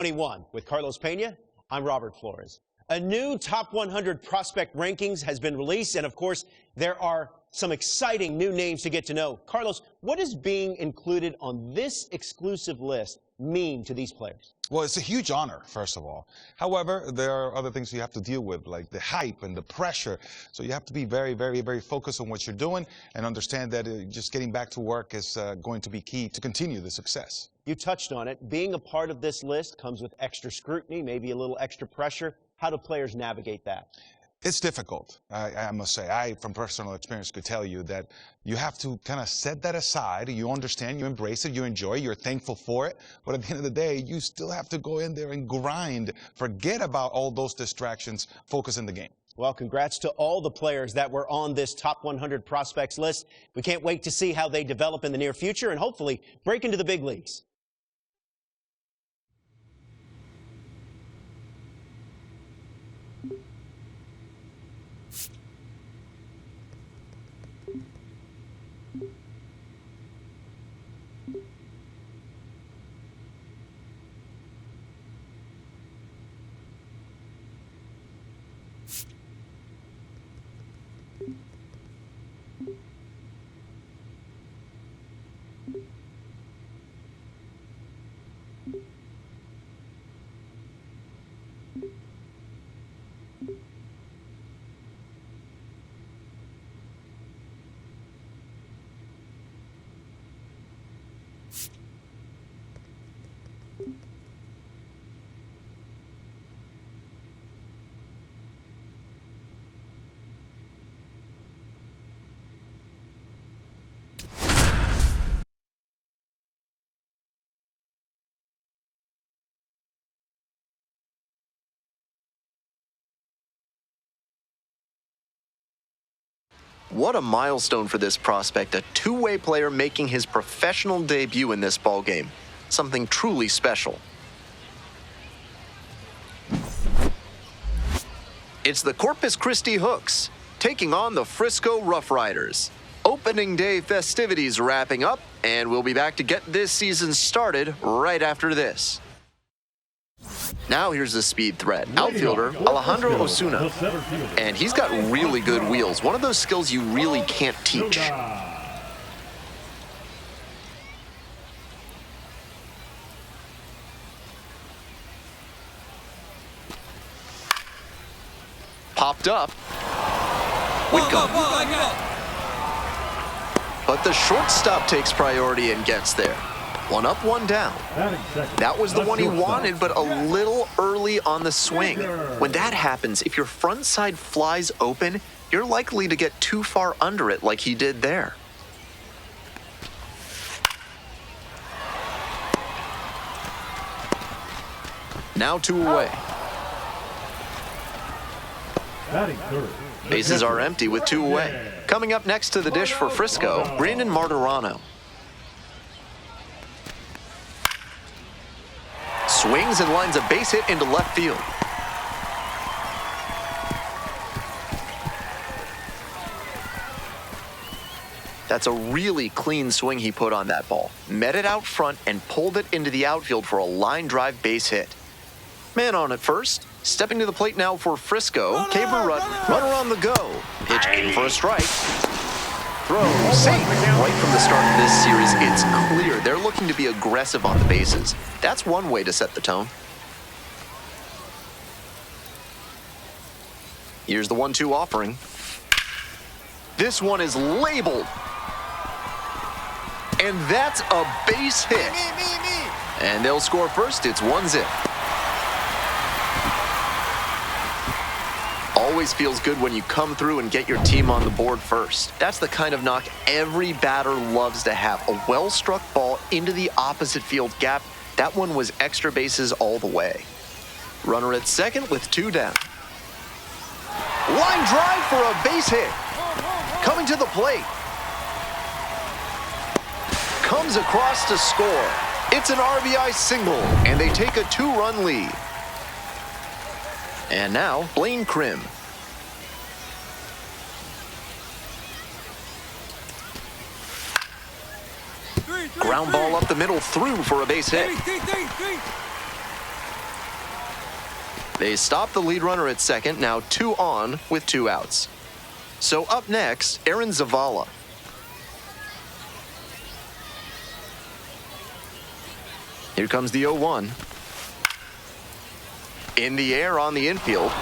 21 with Carlos Pena. I'm Robert Flores. A new top 100 prospect rankings has been released, and of course, there are some exciting new names to get to know. Carlos, what does being included on this exclusive list mean to these players? Well, it's a huge honor, first of all. However, there are other things you have to deal with, like the hype and the pressure. So you have to be very, very, very focused on what you're doing and understand that just getting back to work is going to be key to continue the success. You touched on it. Being a part of this list comes with extra scrutiny, maybe a little extra pressure. How do players navigate that? It's difficult, I must say. I, from personal experience, could tell you that you have to kind of set that aside. You understand, you embrace it, you enjoy it, you're thankful for it. But at the end of the day, you still have to go in there and grind. Forget about all those distractions. Focus in the game. Well, congrats to all the players that were on this top 100 prospects list. We can't wait to see how they develop in the near future and hopefully break into the big leagues. What a milestone for this prospect, a two-way player making his professional debut in this ballgame. Something truly special. It's the Corpus Christi Hooks, taking on the Frisco Rough Riders. Opening day festivities wrapping up, and we'll be back to get this season started right after this. Now here's the speed threat, outfielder Alejandro Osuna. And he's got really good wheels, one of those skills you really can't teach. Popped up. Whitcomb. But the shortstop takes priority and gets there. One up, one down. That was the one he wanted, but a little early on the swing. When that happens, if your front side flies open, you're likely to get too far under it like he did there. Now 2 away. Bases are empty with 2 away. Coming up next to the dish for Frisco, Brandon Martirano. Swings and lines a base hit into left field. That's a really clean swing he put on that ball. Met it out front and pulled it into the outfield for a line drive base hit. Man on at first. Stepping to the plate now for Frisco. Caber runner on the go. Pitch in for a strike. Throw safe. Right from the start of this series, it's clear they're looking to be aggressive on the bases. That's one way to set the tone. Here's the 1-2 offering. This one is labeled. And that's a base hit. And they'll score first. It's 1-0. Always feels good when you come through and get your team on the board first. That's the kind of knock every batter loves to have. A well-struck ball into the opposite field gap. That one was extra bases all the way. Runner at second with 2 down. Line drive for a base hit. Coming to the plate. Comes across to score. It's an RBI single, and they take a 2-run lead. And now, Blaine Krim. Ground ball up the middle, through for a base hit. They stop the lead runner at second, now 2 on with 2 outs. So up next, Aaron Zavala. Here comes the 0-1. In the air on the infield.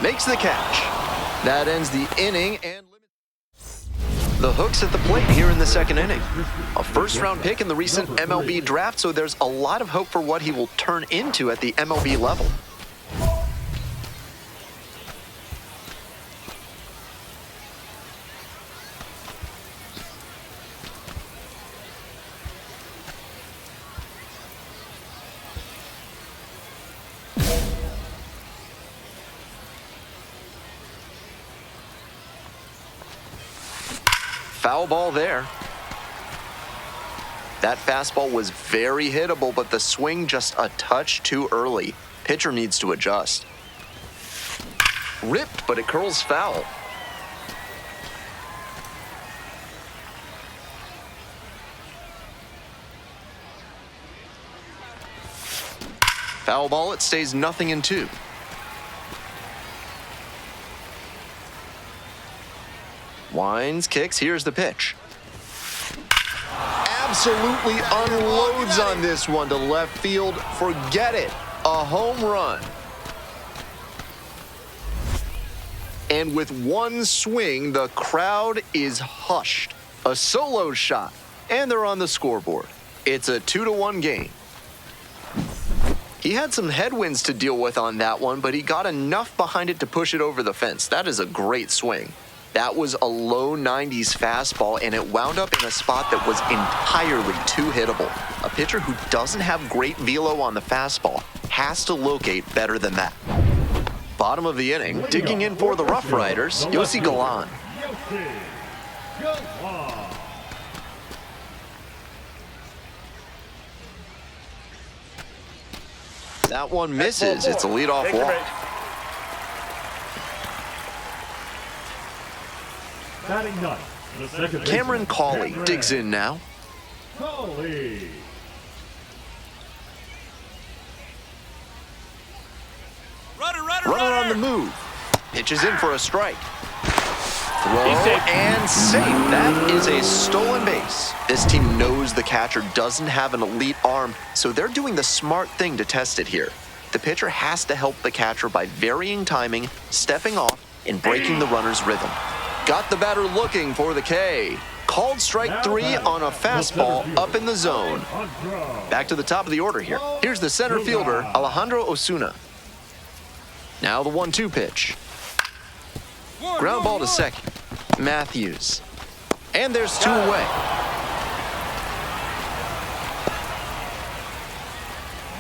Makes the catch. That ends the inning and the Hooks at the plate here in the second inning. A first-round pick in the recent MLB draft, so there's a lot of hope for what he will turn into at the MLB level. Foul ball there. That fastball was very hittable, but the swing just a touch too early. Pitcher needs to adjust. Ripped, but it curls foul. Foul ball, it stays 0-2. Winds, kicks, here's the pitch. Absolutely unloads on this one to left field. Forget it. A home run. And with one swing, the crowd is hushed. A solo shot, and they're on the scoreboard. It's a 2-1 game. He had some headwinds to deal with on that one, but he got enough behind it to push it over the fence. That is a great swing. That was a low 90s fastball, and it wound up in a spot that was entirely too hittable. A pitcher who doesn't have great velo on the fastball has to locate better than that. Bottom of the inning, digging in for the Rough Riders, Yossi Galan. That one misses. It's a leadoff walk. Cameron Cawley digs in now. Runner on the move. Pitches in for a strike. Throw and safe. That is a stolen base. This team knows the catcher doesn't have an elite arm, so they're doing the smart thing to test it here. The pitcher has to help the catcher by varying timing, stepping off, and breaking the runner's rhythm. Got the batter looking for the K. Called strike 3 on a fastball up in the zone. Back to the top of the order here. Here's the center fielder, Alejandro Osuna. Now the 1-2 pitch. Ground ball to second. Matthews. And there's 2 away.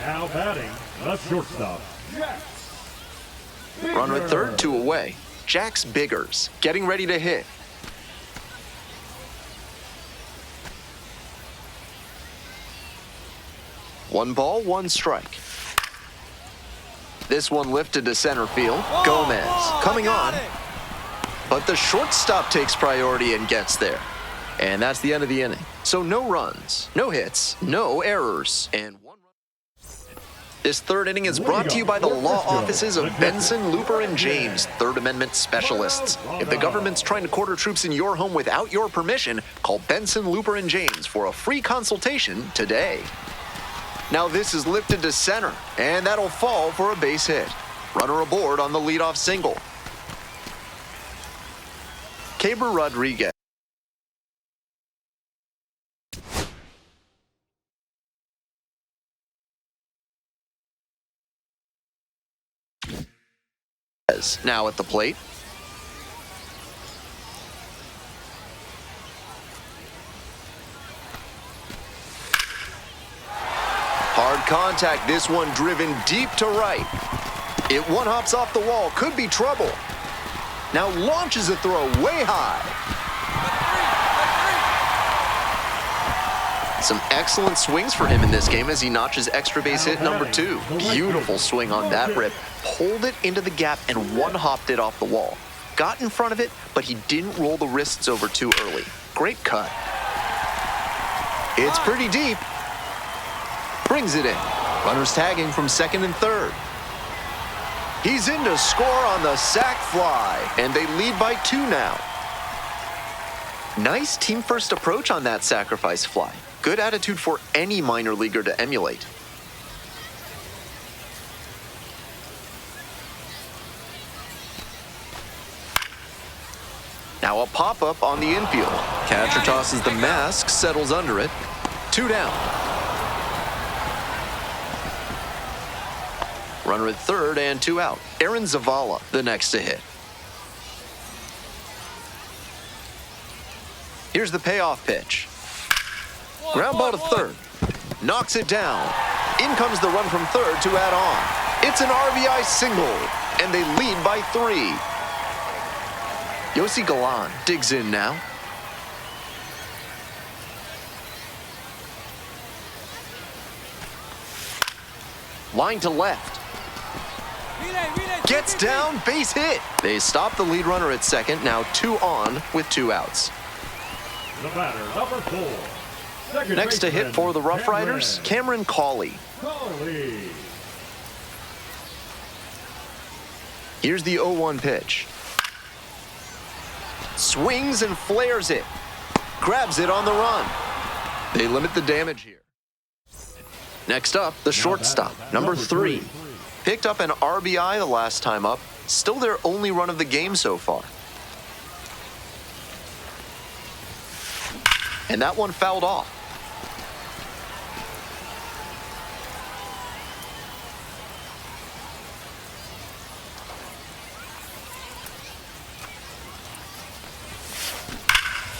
Now batting, the shortstop. Runner at third, 2 away. Jax Biggers getting ready to hit. One ball, 1 strike. This one lifted to center field. Gomez coming on. But the shortstop takes priority and gets there. And that's the end of the inning. So no runs, no hits, no errors, and 1 run. This third inning is brought to you by the law offices of Benson, Looper, and James, Third Amendment specialists. If the government's trying to quarter troops in your home without your permission, call Benson, Looper, and James for a free consultation today. Now this is lifted to center, and that'll fall for a base hit. Runner aboard on the leadoff single. Caber Rodriguez. Now at the plate. Hard contact, this one driven deep to right. It one-hops off the wall, could be trouble. Now launches a throw way high. Some excellent swings for him in this game as he notches extra base hit number 2. Beautiful swing on that rip. Pulled it into the gap and one-hopped it off the wall. Got in front of it, but he didn't roll the wrists over too early. Great cut. It's pretty deep. Brings it in. Runners tagging from second and third. He's in to score on the sac fly, and they lead by 2 now. Nice team-first approach on that sacrifice fly. Good attitude for any minor leaguer to emulate. Now a pop-up on the infield. Catcher tosses the mask, settles under it. 2 down. Runner at third and 2 out. Aaron Zavala, the next to hit. Here's the payoff pitch. Ground ball to third. Knocks it down. In comes the run from third to add on. It's an RBI single, and they lead by 3. Yossi Galan digs in now. Line to left. Gets down, base hit. They stop the lead runner at second, now 2 on with 2 outs. The batter, number 4. Next to hit for the Rough Riders, Cameron Cawley. Here's the 0-1 pitch. Swings and flares it. Grabs it on the run. They limit the damage here. Next up, the shortstop, number 3. Picked up an RBI the last time up. Still their only run of the game so far. And that one fouled off.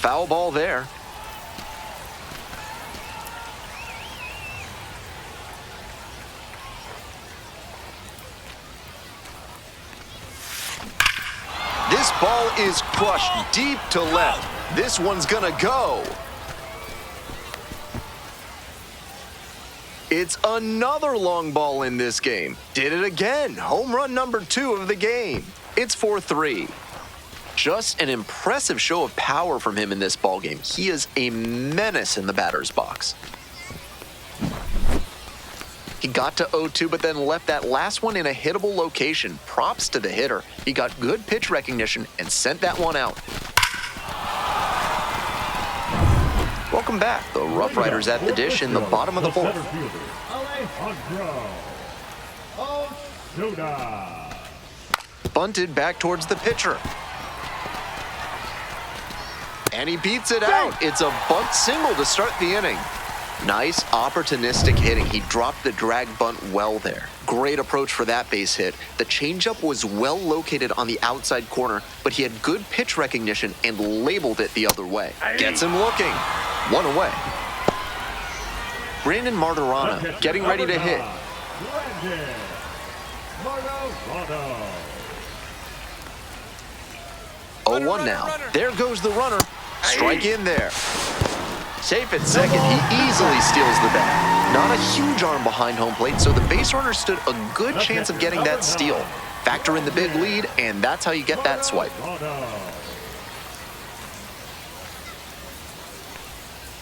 Foul ball there. This ball is crushed deep to left. This one's gonna go. It's another long ball in this game. Did it again. Home run number 2 of the game. It's 4-3. Just an impressive show of power from him in this ballgame. He is a menace in the batter's box. He got to 0-2, but then left that last one in a hittable location. Props to the hitter. He got good pitch recognition and sent that one out. Welcome back. The Rough Riders at the dish in the bottom of the 4th. Bunted back towards the pitcher. And he beats it out. It's a bunt single to start the inning. Nice opportunistic hitting. He dropped the drag bunt well there. Great approach for that base hit. The changeup was well located on the outside corner, but he had good pitch recognition and labeled it the other way. Gets him looking. 1 away. Brandon Martirano getting ready to hit. 0-1 now. There goes the runner. Strike in there. Safe at second, he easily steals the bag. Not a huge arm behind home plate, so the base runner stood a good chance of getting that steal. Factor in the big lead, and that's how you get that swipe.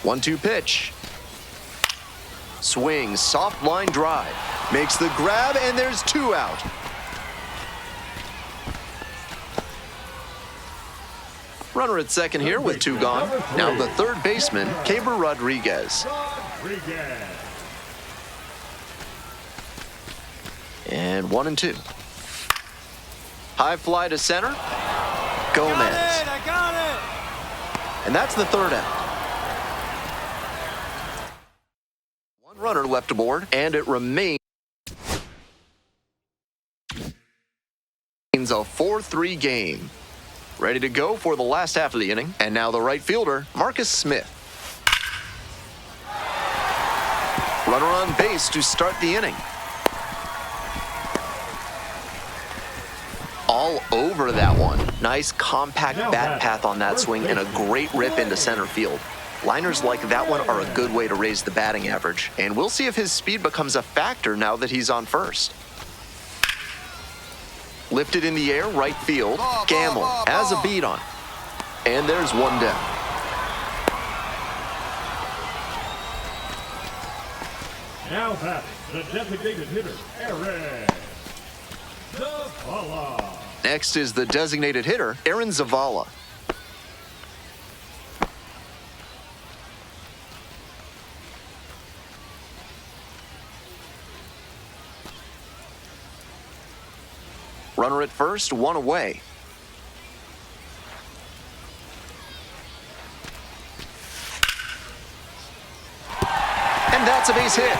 1-2 pitch. Swing, soft line drive. Makes the grab, and there's 2 out. Runner at second here with 2 gone. Now the third baseman, Keber Rodriguez. And 1-2. High fly to center. Gomez. I got it. And that's the 3rd out. 1 runner left aboard, and it remains a 4-3 game. Ready to go for the last half of the inning. And now the right fielder, Marcus Smith. Runner on base to start the inning. All over that one. Nice compact bat path on that swing and a great rip into center field. Liners like that one are a good way to raise the batting average. And we'll see if his speed becomes a factor now that he's on first. Lifted in the air, right field. Gamble has a beat on. And there's 1 down. Now batting, the designated hitter, Aaron Zavala. Next is the designated hitter, Aaron Zavala. Runner at first, one away. And that's a base hit.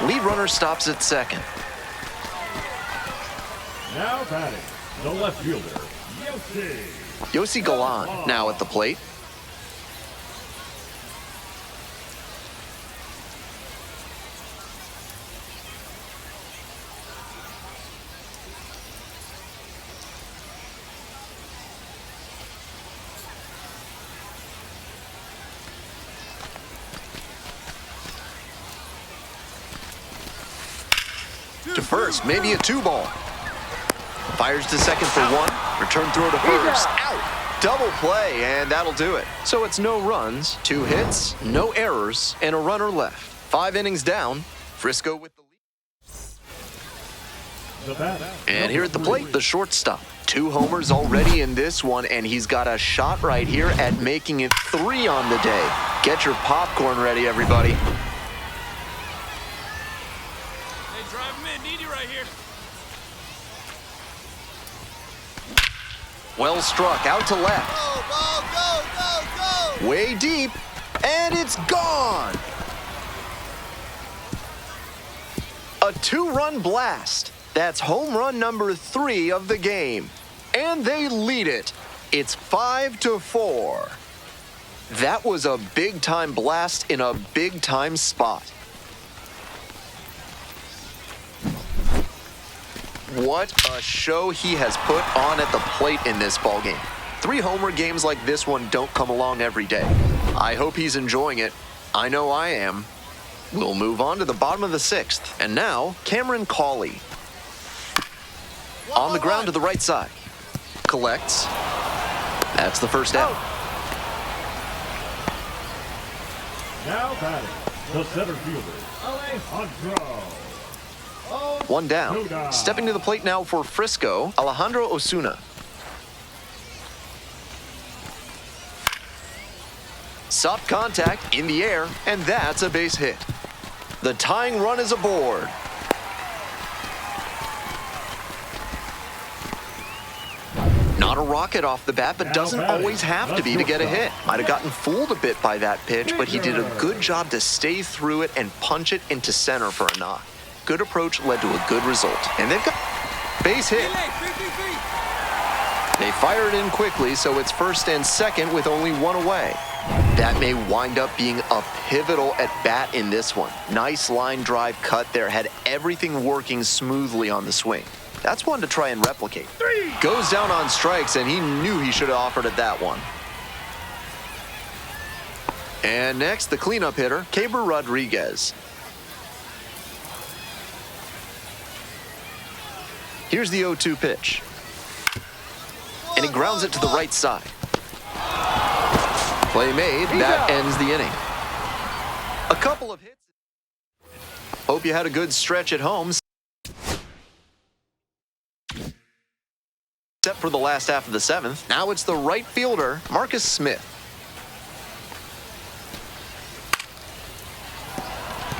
Lead runner stops at second. Now batting, the left fielder, Yossi Galan now at the plate. To first, maybe a 2-ball. Fires to second for 1. Return throw to first. Out. Double play, and that'll do it. So it's no runs, 2 hits, no errors, and a runner left. 5 innings down. Frisco with the lead. And here at the plate, the shortstop. 2 homers already in this one, and he's got a shot right here at making it 3 on the day. Get your popcorn ready, everybody. Well struck, out to left. Go. Way deep, and it's gone. A 2-run blast. That's home run number 3 of the game. And they lead it. It's 5-4. That was a big-time blast in a big-time spot. What a show he has put on at the plate in this ballgame. 3 homer games like this one don't come along every day. I hope he's enjoying it. I know I am. We'll move on to the bottom of the 6th. And now, Cameron Cawley. On the ground to the right side. Collects. That's the first out. Now batting, the center fielder, Alejandro. 1 down. Stepping to the plate now for Frisco, Alejandro Osuna. Soft contact in the air, and that's a base hit. The tying run is aboard. Not a rocket off the bat, but doesn't always have to be to get a hit. Might have gotten fooled a bit by that pitch, but he did a good job to stay through it and punch it into center for a knock. Good approach led to a good result. And they've got base hit. They fire it in quickly, so it's first and second with only 1 away. That may wind up being a pivotal at bat in this one. Nice line drive cut there, had everything working smoothly on the swing. That's one to try and replicate. Goes down on strikes, and he knew he should have offered at that one. And next, the cleanup hitter, Keber Rodriguez. Here's the 0-2 pitch. And he grounds it to the right side. Play made, that ends the inning. A couple of hits. Hope you had a good stretch at home. Except for the last half of the 7th. Now it's the right fielder, Marcus Smith.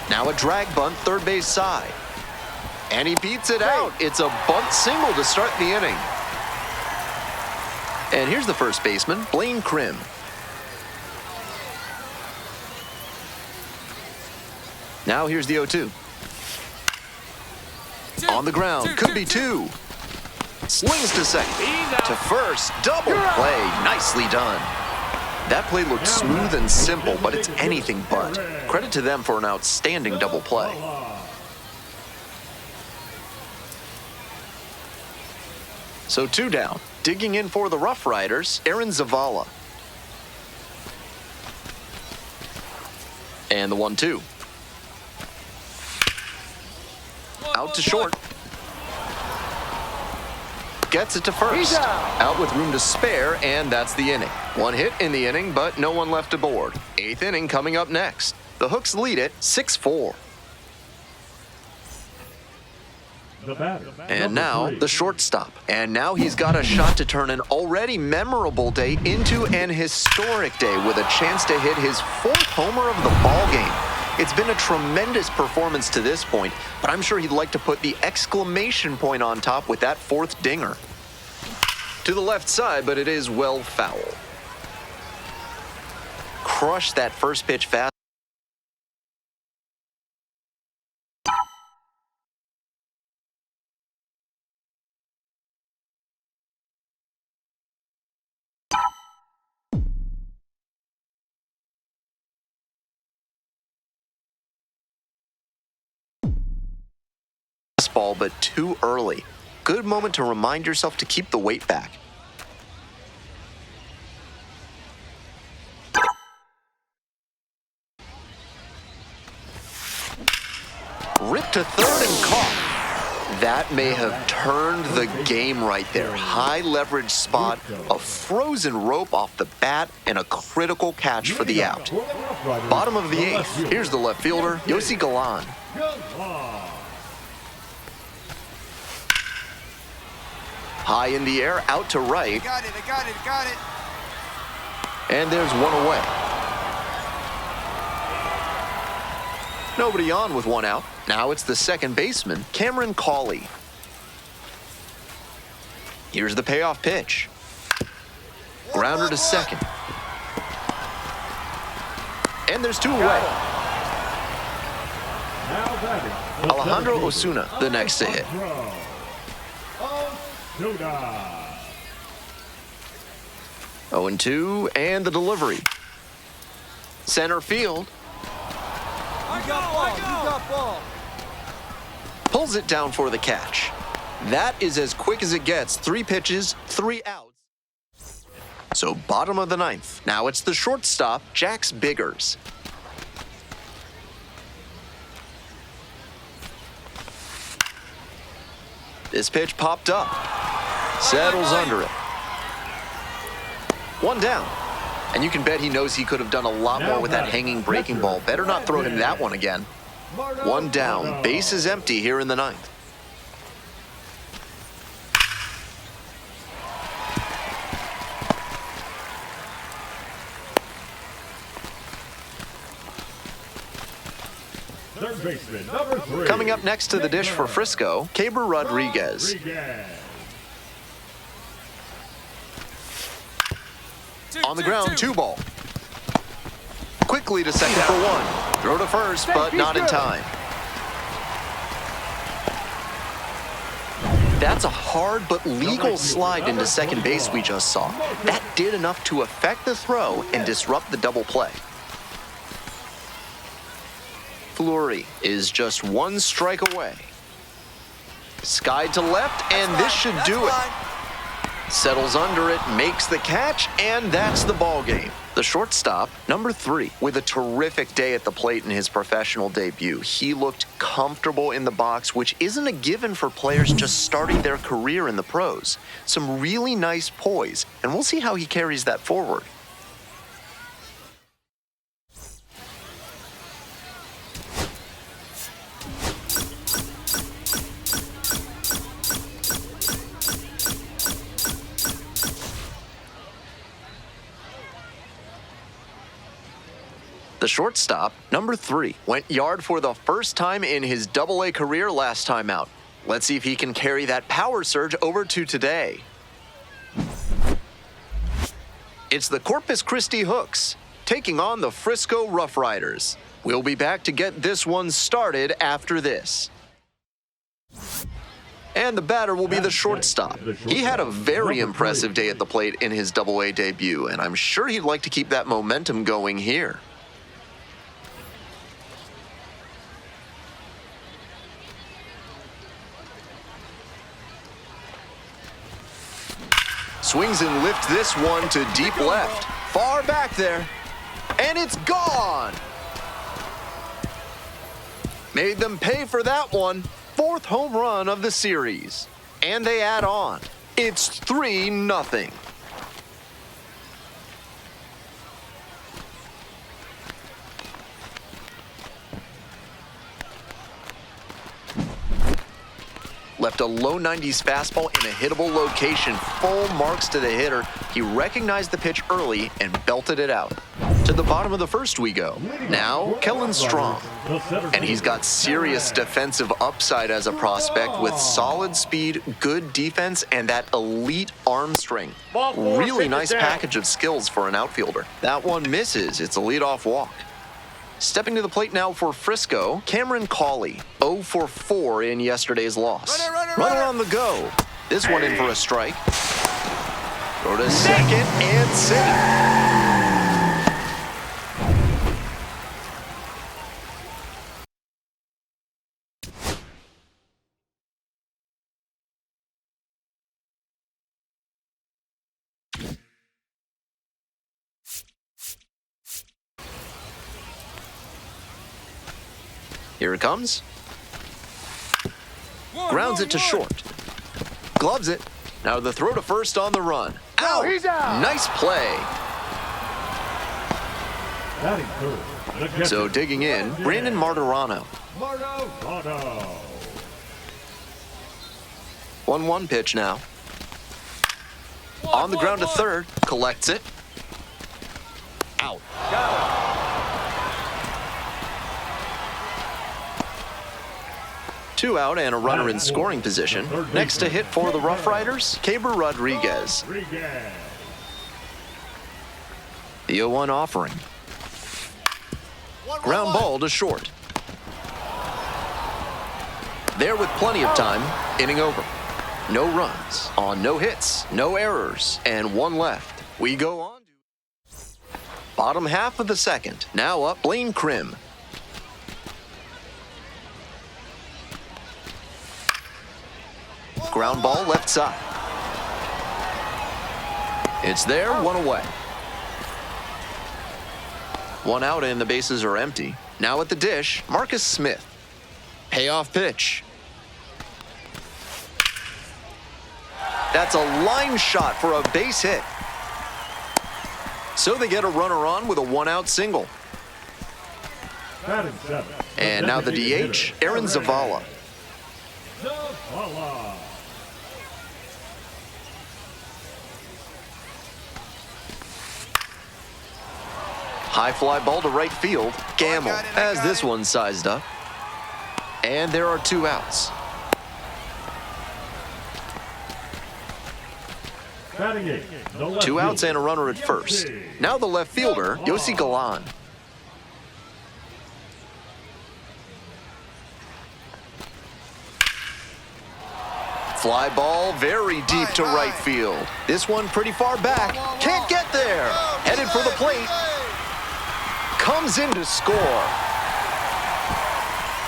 Now a drag bunt, third base side. And he beats it out. It's a bunt single to start the inning. And here's the first baseman, Blaine Krim. Now here's the 0-2. On the ground, could be 2. Swings to second. To first, double play. Nicely done. That play looked smooth and simple, but it's anything but. Credit to them for an outstanding double play. So 2 down. Digging in for the Rough Riders, Aaron Zavala. And the 1-2. Out to short. gets it to first. Out with room to spare, and that's the inning. One hit in the inning, but no one left aboard. Eighth inning coming up next. The Hooks lead it 6-4. And now, the shortstop. And now he's got a shot to turn an already memorable day into an historic day with a chance to hit his 4th homer of the ballgame. It's been a tremendous performance to this point, but I'm sure he'd like to put the exclamation point on top with that 4th dinger. To the left side, but it is well foul. Crushed that first pitch fast. Ball, but too early. Good moment to remind yourself to keep the weight back. Ripped to third and caught. That may have turned the game right there. High leverage spot, a frozen rope off the bat, and a critical catch for the out. Bottom of the 8th. Here's the left fielder, Yossi Galan. High in the air, out to right. I got it. And there's one away. Nobody on with one out. Now it's the second baseman, Cameron Cawley. Here's the payoff pitch. Grounder to second. And there's 2 away. Alejandro Osuna, the next to hit. 0-2, and the delivery. Center field. You got ball. Pulls it down for the catch. That is as quick as it gets. 3 pitches, 3 outs. So bottom of the 9th. Now it's the shortstop, Jax Biggers. This pitch popped up. Settles under it. 1 down. And you can bet he knows he could have done a lot more with that hanging breaking ball. Better not throw him that one again. 1 down. Base is empty here in the 9th. Third baseman, number 3. Coming up next to the dish for Frisco, Keber Rodriguez. On the ground, 2 ball. Quickly to second for 1. Throw to first, but not in time. That's a hard but legal slide into second base we just saw. That did enough to affect the throw and disrupt the double play. Fleury is just 1 strike away. Skied to left, and this should do it. Settles under it, makes the catch, and that's the ball game. The shortstop, number 3, with a terrific day at the plate in his professional debut. He looked comfortable in the box, which isn't a given for players just starting their career in the pros. Some really nice poise, and we'll see how he carries that forward. The shortstop, number 3, went yard for the first time in his Double-A career last time out. Let's see if he can carry that power surge over to today. It's the Corpus Christi Hooks taking on the Frisco Rough Riders. We'll be back to get this one started after this. And the batter will be the shortstop. He had a very impressive day at the plate in his Double-A debut, and I'm sure he'd like to keep that momentum going here. Swings and lifts this one to deep left. Far back there. And it's gone. Made them pay for that one. 4th home run of the series. And they add on. It's 3-0. Left a low 90s fastball in a hittable location. Full marks to the hitter. He recognized the pitch early and belted it out. To the bottom of the first we go. Now, Kellen Strong. And he's got serious defensive upside as a prospect with solid speed, good defense, and that elite arm strength. Really nice package of skills for an outfielder. That one misses. It's a leadoff walk. Stepping to the plate now for Frisco, Cameron Cawley, 0 for 4 in yesterday's loss. Runner on the go. This one in for a strike. Throw to second and safe. Here it comes. Grounds it to short. Gloves it. Now the throw to first on the run. Out! He's out! Nice play. So digging in, Brandon Martirano. 1-1 pitch now. On the ground to third. Collects it. Out. Two out and a runner in scoring position. Next to hit for the Rough Riders, Keber Rodriguez. The 0-1 offering. Ground ball to short. There with plenty of time, inning over. No runs on no hits, no errors, and one left. We go on to bottom half of the second. Now up, Blaine Krim. Ground ball left side. It's there, one away. One out and the bases are empty. Now at the dish, Marcus Smith. Payoff pitch. That's a line shot for a base hit. So they get a runner on with a one-out single. And now the DH, Aaron Zavala. High fly ball to right field. Gamble has this one sized up. And there are two outs. Two outs and a runner at first. Now the left fielder, Yossi Galan. Fly ball very deep to right field. This one pretty far back. Can't get there. Headed for the plate. Comes in to score.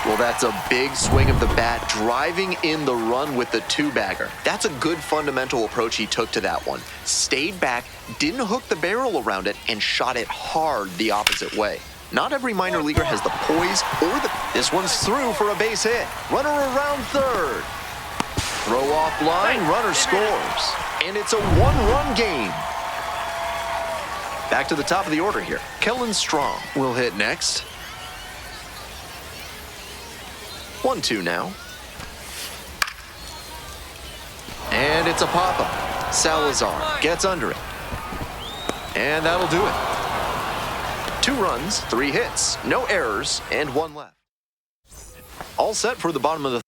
Well, that's a big swing of the bat, driving in the run with the two-bagger. That's a good fundamental approach he took to that one. Stayed back, didn't hook the barrel around it, and shot it hard the opposite way. Not every minor leaguer has the poise or the... This one's through for a base hit. Runner around third. Throw off line, runner scores. And it's a one-run game. Back to the top of the order here. Kellen Strong will hit next. 1-2 now. And it's a pop-up. Salazar gets under it. And that'll do it. 2 runs, 3 hits, no errors, and 1 left. All set for the bottom of the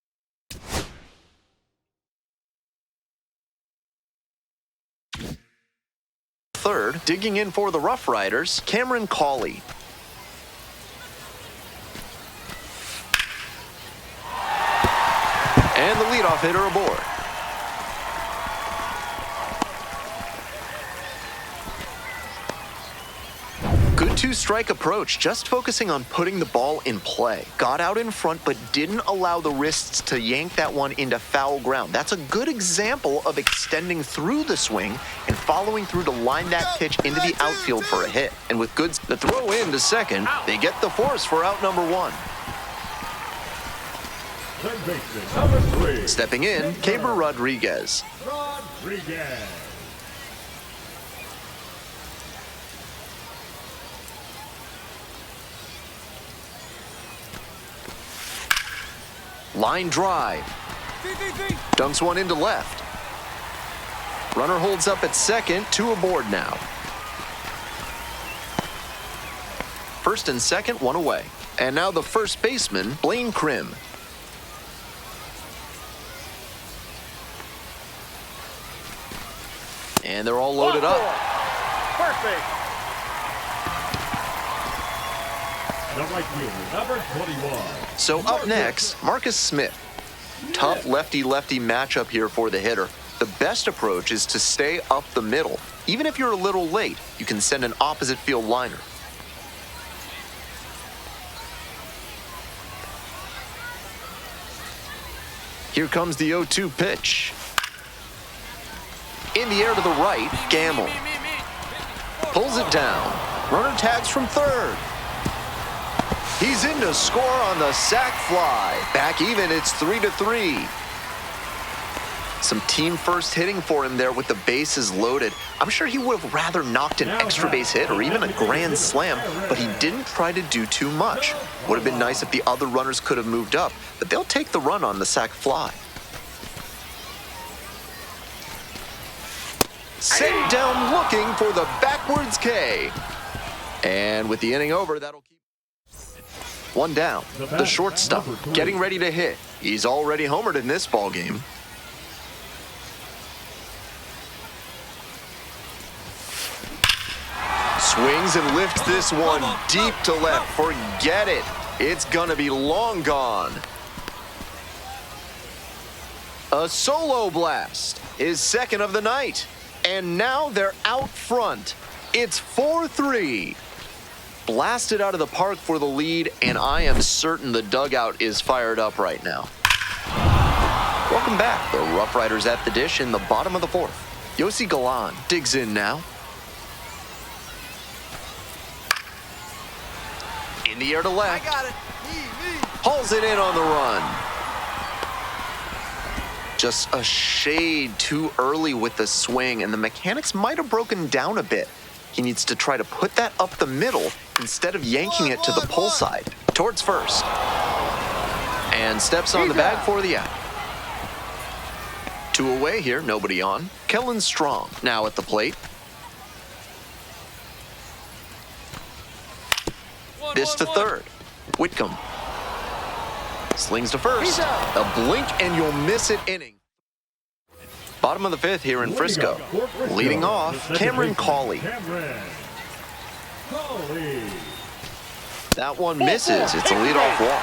third. Digging in for the Rough Riders, Cameron Cawley. And the leadoff hitter aboard. Good two-strike approach, just focusing on putting the ball in play. Got out in front, but didn't allow the wrists to yank that one into foul ground. That's a good example of extending through the swing and following through to line that pitch into the outfield for a hit. And with good the throw in to second, they get the force for out number 1. Stepping in, Keber Rodriguez. Rodriguez. Line drive. Dunks one into left. Runner holds up at second, 2 aboard now. First and second, 1 away. And now the first baseman, Blaine Krim. And they're all loaded up. Perfect. The right fielder, number 21. So up next, Marcus Smith. Tough lefty-lefty matchup here for the hitter. The best approach is to stay up the middle. Even if you're a little late, you can send an opposite field liner. Here comes the 0-2 pitch. In the air to the right, Gamble. Pulls it down. Runner tags from third. He's in to score on the sac fly. Back even, it's 3-3. Some team first hitting for him there with the bases loaded. I'm sure he would have rather knocked an extra base hit or even a grand slam, but he didn't try to do too much. Would have been nice if the other runners could have moved up, but they'll take the run on the sac fly. Sent down looking for the backwards K. And with the inning over, that'll keep one down. The shortstop getting ready to hit. He's already homered in this ball game. Swings and lifts this one deep to left. Forget it. It's gonna be long gone. A solo blast, his second of the night. And now they're out front. It's 4-3. Blasted out of the park for the lead, and I am certain the dugout is fired up right now. Welcome back. The Rough Riders at the dish in the bottom of the fourth. Yossi Galan digs in now. In the air to left. I got it. Hauls it in on the run. Just a shade too early with the swing, and the mechanics might have broken down a bit. He needs to try to put that up the middle instead of yanking it to the pull side. Towards first. And steps on the bag for the out. 2 away here, nobody on. Kellen Strong now at the plate. This to third. Whitcomb. Slings to first. A blink and you'll miss it inning. Bottom of the fifth here in Frisco. Leading off, Cameron Cawley. That one misses. It's a leadoff walk.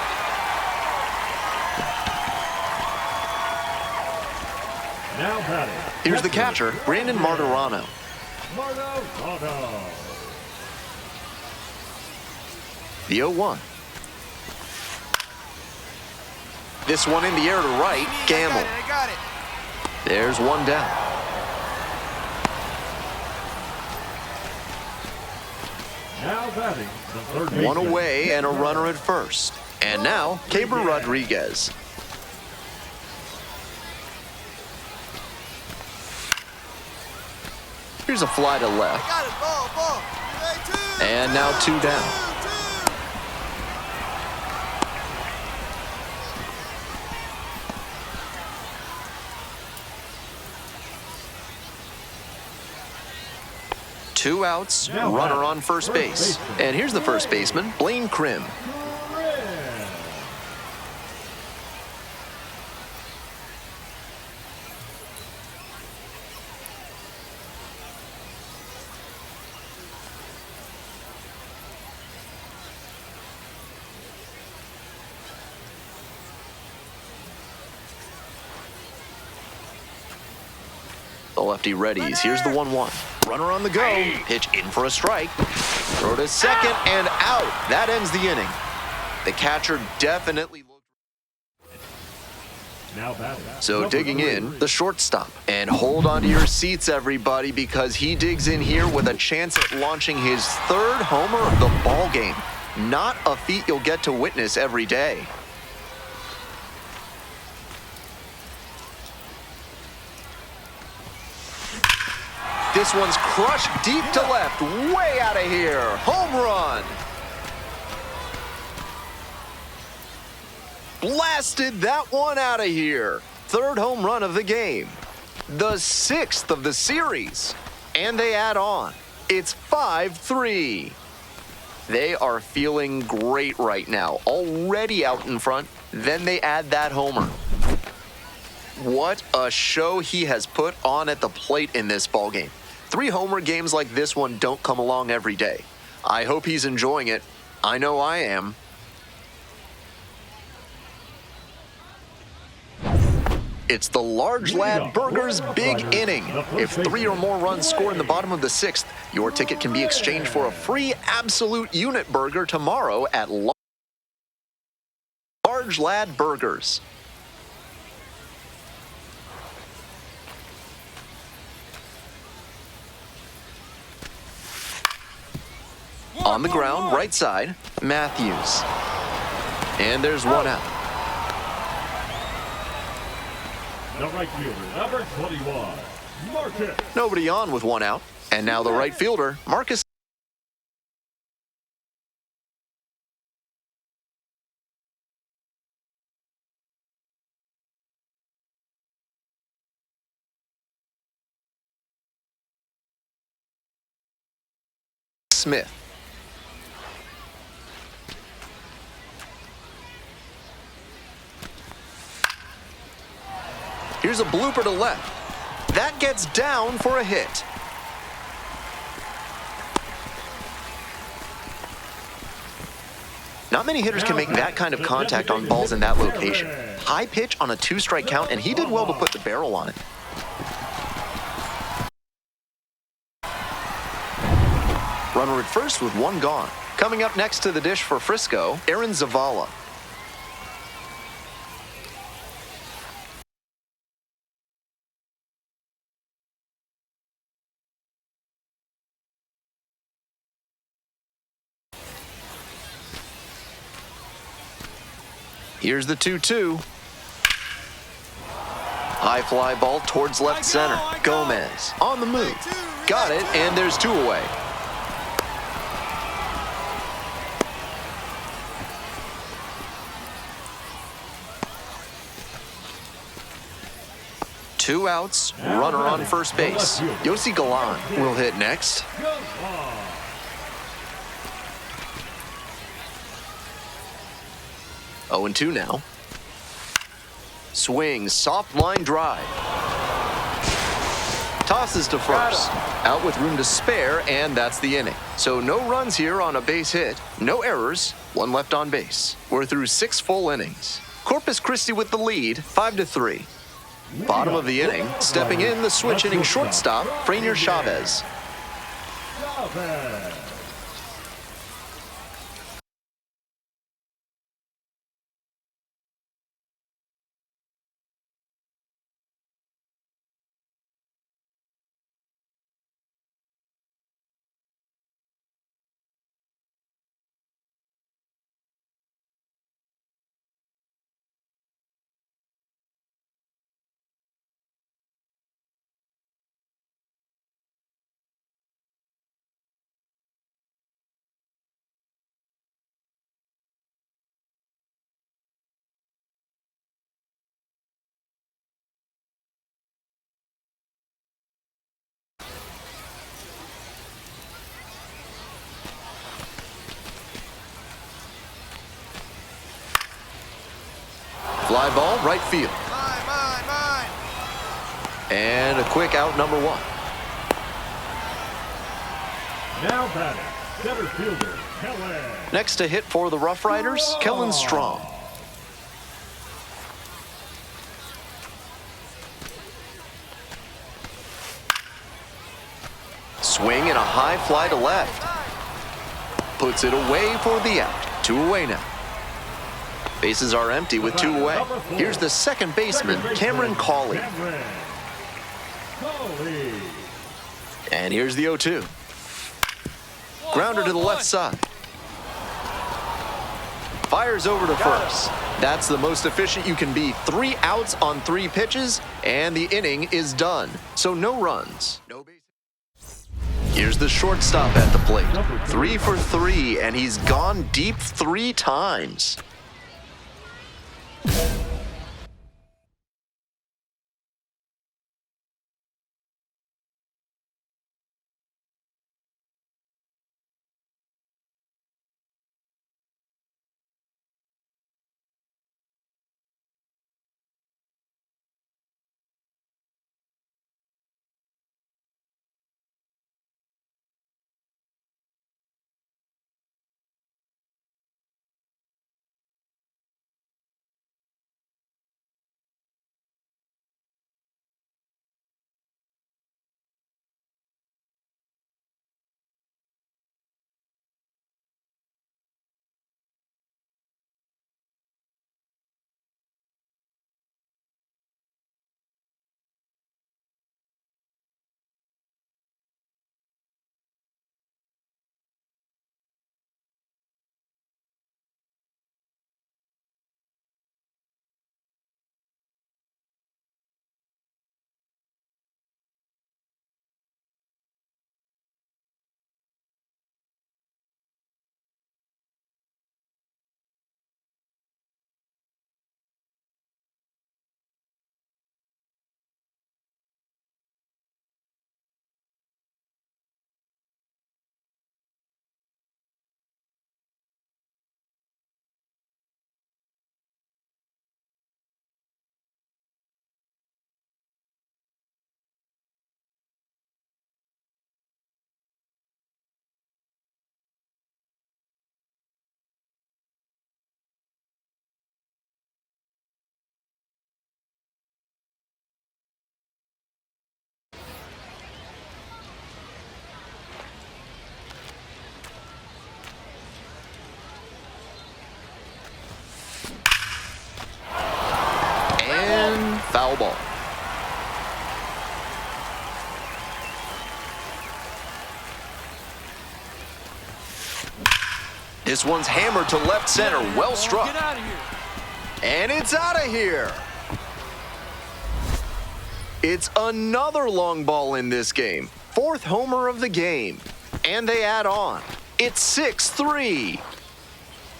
Now batting. Here's the catcher, Brandon Martirano. The 0-1. This one in the air to right, Gamble. I got it. There's one down. Now batting, the third baseman. One away and a runner at first. And now, Keibert Rodriguez. Here's a fly to left. Got it. Ball. And now 2 down. Two outs, runner on first base. And here's the first baseman, Blaine Krim. The lefty readies. Here's the 1-1. Runner on the go. Pitch in for a strike. Throw to second and out. That ends the inning. The catcher definitely looked. So digging in, the shortstop. And hold on to your seats, everybody, because he digs in here with a chance at launching his third homer of the ball game. Not a feat you'll get to witness every day. this one's crushed deep to left, way out of here. Home run. Blasted that one out of here. Third home run of the game. The sixth of the series. And they add on. It's 5-3. They are feeling great right now. Already out in front. Then they add that homer. What a show he has put on at the plate in this ballgame. 3 homer games like this one don't come along every day. I hope he's enjoying it. I know I am. It's the Large Lad Burgers Big Inning. If 3 or more runs score in the bottom of the 6th, your ticket can be exchanged for a free absolute unit burger tomorrow at Large Lad Burgers. On the ground, right side, Matthews. And there's one out. The right fielder, number 21, Marcus. Nobody on with one out. And now the right fielder, Marcus. Smith. Here's a blooper to left. That gets down for a hit. Not many hitters can make that kind of contact on balls in that location. High pitch on a 2-strike count, and he did well to put the barrel on it. Runner at first with one gone. Coming up next to the dish for Frisco, Aaron Zavala. Here's the 2-2. High fly ball towards left center. Gomez on the move. Got it, and there's 2 away. Two outs, runner on first base. Yossi Galan will hit next. 0-2 now. Swing, soft line drive. Tosses to first. Out with room to spare, and that's the inning. So no runs here on a base hit, no errors, 1 left on base. We're through 6 full innings. Corpus Christi with the lead, 5-3. Bottom of the inning, stepping in the switch inning shortstop, Frenier Chavez. Fly ball, right field. Mine. And a quick out, number 1. Now batting, center fielder, Kellen. Next to hit for the Rough Riders, Kellen Strong. Swing and a high fly to left. Puts it away for the out. 2 away now. Bases are empty with 2 away. Here's the second baseman, Cameron Cawley. And here's the 0-2. Grounder to the left side. Fires over to first. That's the most efficient you can be. 3 outs on 3 pitches, and the inning is done. So no runs. No base. Here's the shortstop at the plate. 3 for 3, and he's gone deep 3 times. And foul ball. This one's hammered to left center. Well struck. Get out of here. And it's out of here. It's another long ball in this game. 4th homer of the game. And they add on. It's 6-3.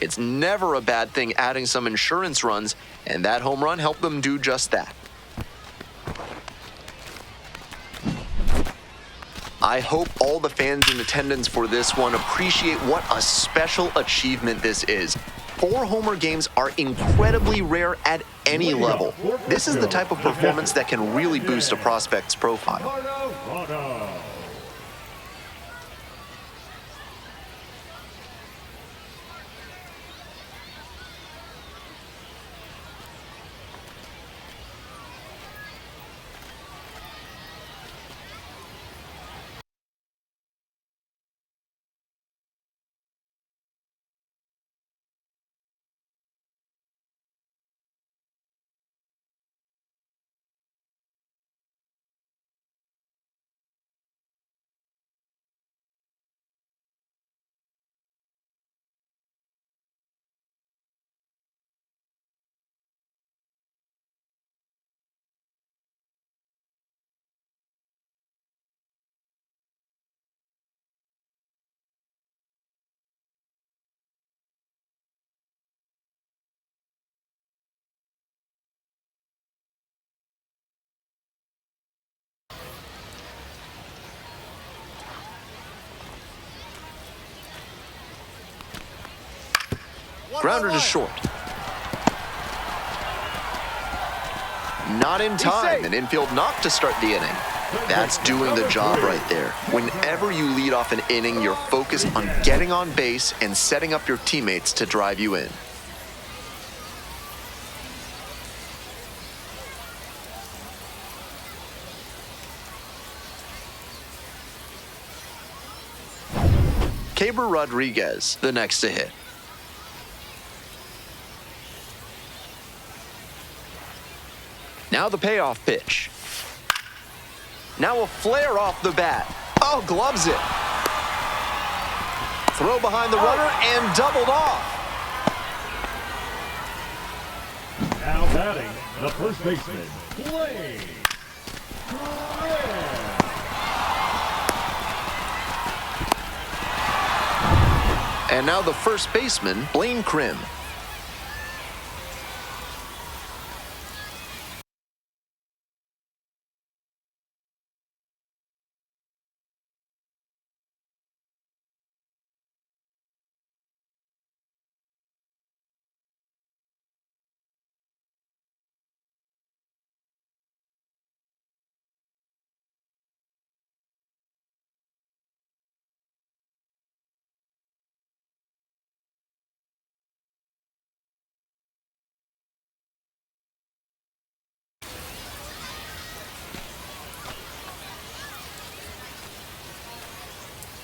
It's never a bad thing adding some insurance runs, and that home run helped them do just that. I hope all the fans in attendance for this one appreciate what a special achievement this is. 4 homer games are incredibly rare at any level. This is the type of performance that can really boost a prospect's profile. Grounder to short. Not in time. An infield knock to start the inning. That's doing the job right there. Whenever you lead off an inning, you're focused on getting on base and setting up your teammates to drive you in. Caber Rodriguez, the next to hit. Now the payoff pitch. Now a flare off the bat. Oh, gloves it. Throw behind the runner and doubled off. Now batting, the first baseman, Blake. And now the first baseman, Blaine Krim.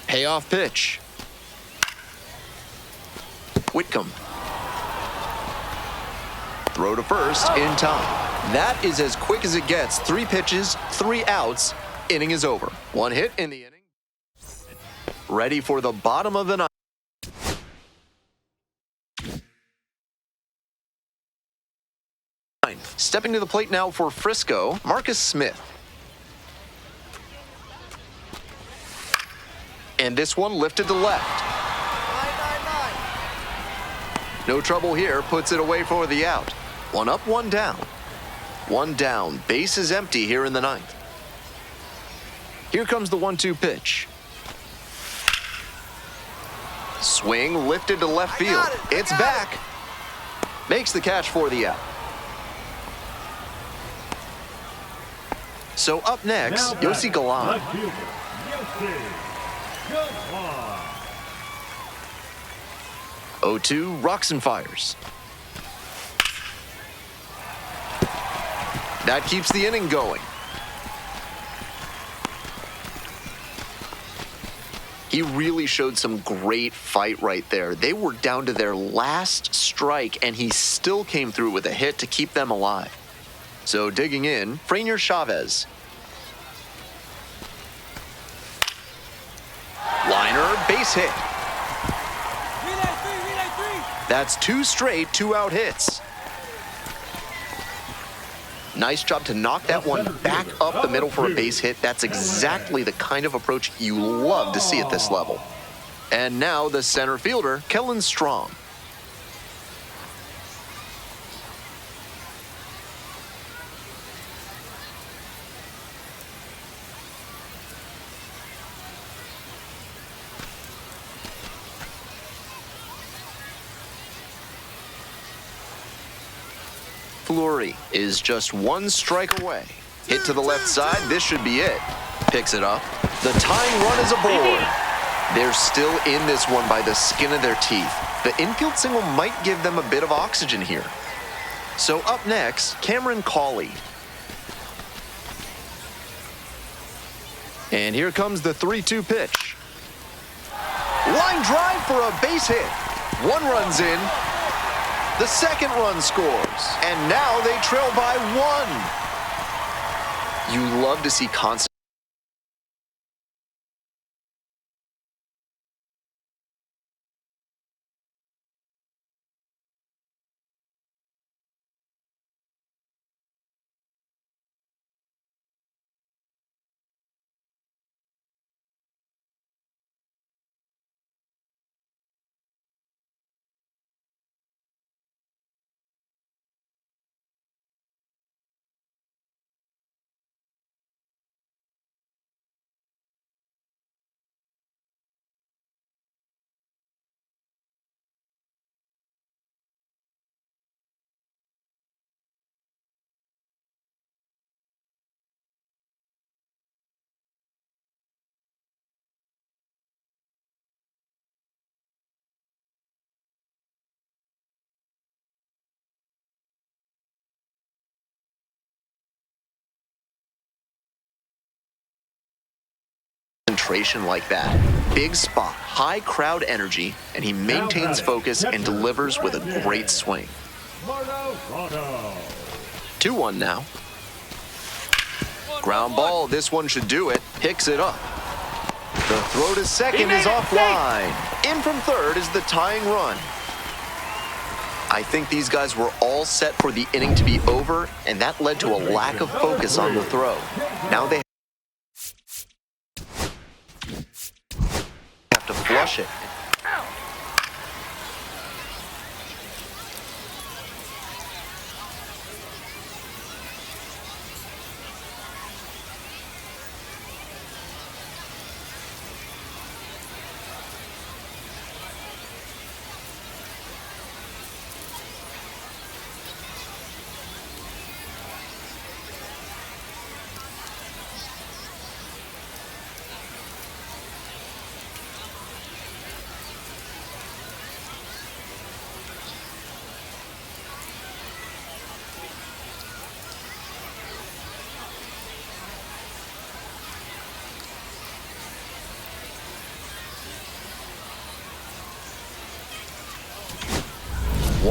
Payoff pitch. Whitcomb. Throw to first in time. That is as quick as it gets. 3 pitches, 3 outs. Inning is over. 1 hit in the inning. Ready for the bottom of the ninth. Stepping to the plate now for Frisco, Marcus Smith. And this one lifted to left. No trouble here, puts it away for the out. 1 up, 1 down. 1 down, base is empty here in the ninth. Here comes the 1-2 pitch. Swing lifted to left field. It's back. Makes the catch for the out. So up next, Yossi Galan. 0-2, rocks and fires. That keeps the inning going. He really showed some great fight right there. They were down to their last strike, and he still came through with a hit to keep them alive. So digging in, Franier Chavez. Liner, base hit. That's 2 straight 2-out hits. Nice job to knock that one back up the middle for a base hit. That's exactly the kind of approach you love to see at this level. And now the center fielder, Kellen Strong. Fleury is just 1 strike away. Hit to the left side, this should be it. Picks it up. The tying run is aboard. They're still in this one by the skin of their teeth. The infield single might give them a bit of oxygen here. So up next, Cameron Cawley. And here comes the 3-2 pitch. Line drive for a base hit. 1 run's in. The second run scores, and now they trail by 1. You love to see constant concentration like that. Big spot, high crowd energy, and he maintains focus and delivers with a great swing. 2-1 now. Ground ball, this one should do it. Picks it up. The throw to second is offline. In from third is the tying run. I think these guys were all set for the inning to be over, and that led to a lack of focus on the throw. Now they have to flush it.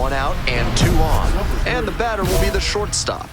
1 out and 2 on. And the batter will be the shortstop.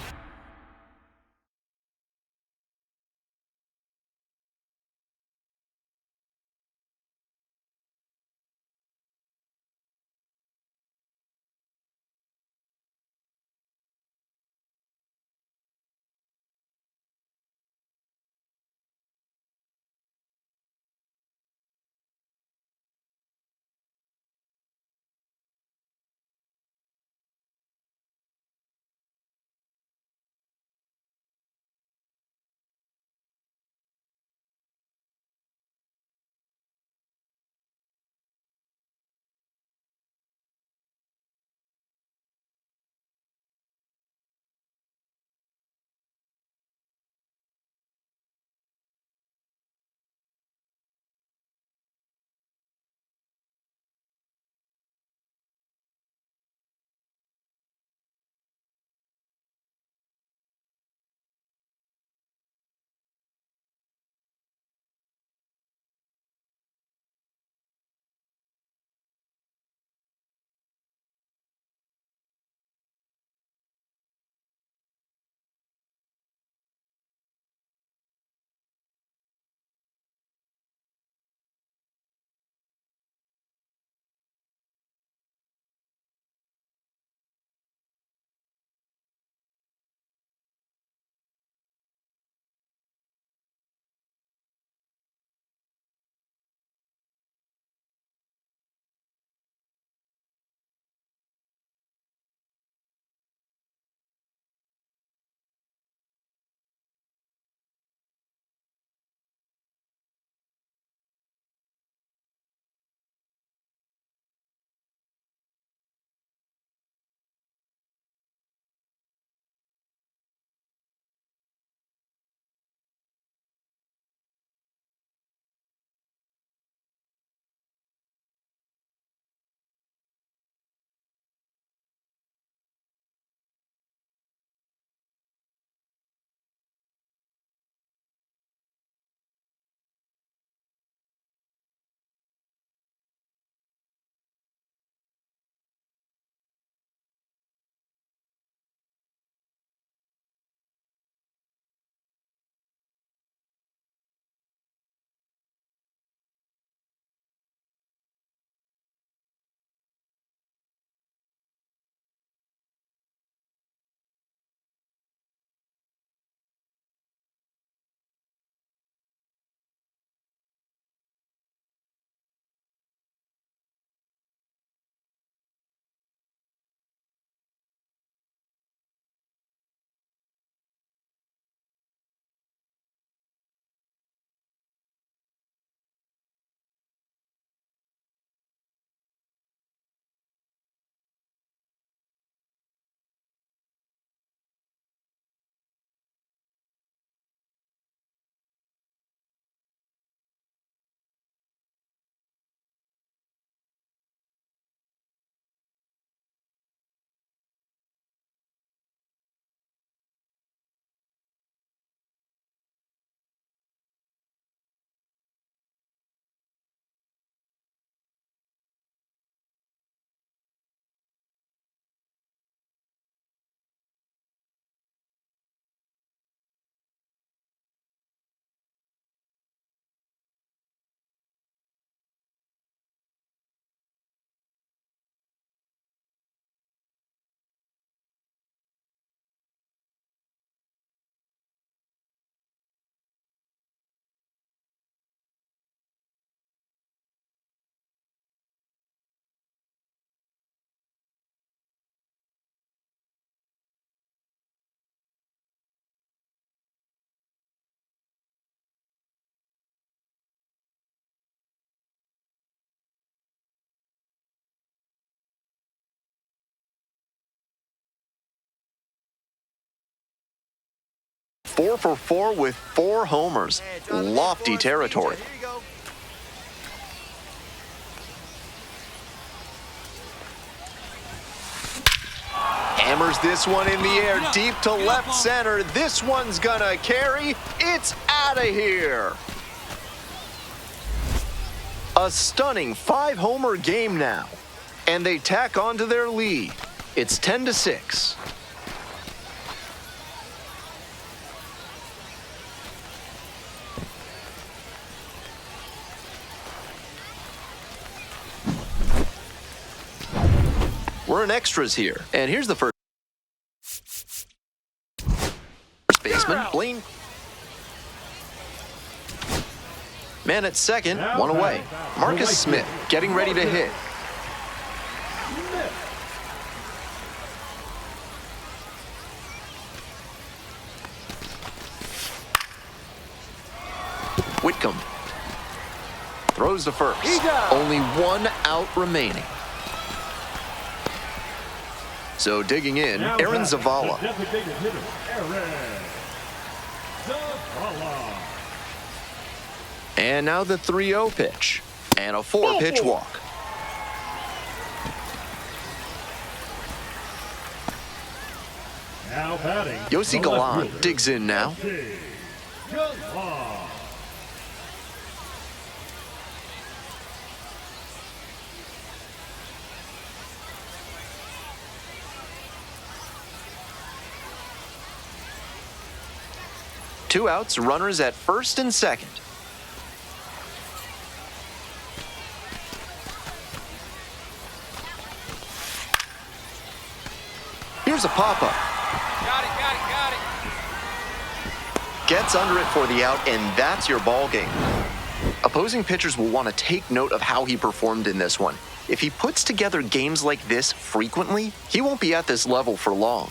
Four for 4 with 4 homers. Lofty territory. Here you go. Hammers this one in the air, deep to left center. This one's gonna carry. It's out of here. A stunning 5-homer game now. And they tack on to their lead. It's 10-6. We're in extras here, and here's the first baseman, Blaine. Man at second, one away. Marcus Smith getting ready to hit. Whitcomb throws to first. Only one out remaining. So digging in, Aaron Zavala. And now the 3-0 pitch. And a 4-pitch walk. Now batting. Yossi Galan digs in now. Two outs, runners at first and second. Here's a pop-up. Got it. Gets under it for the out, and that's your ball game. Opposing pitchers will want to take note of how he performed in this one. If he puts together games like this frequently, he won't be at this level for long.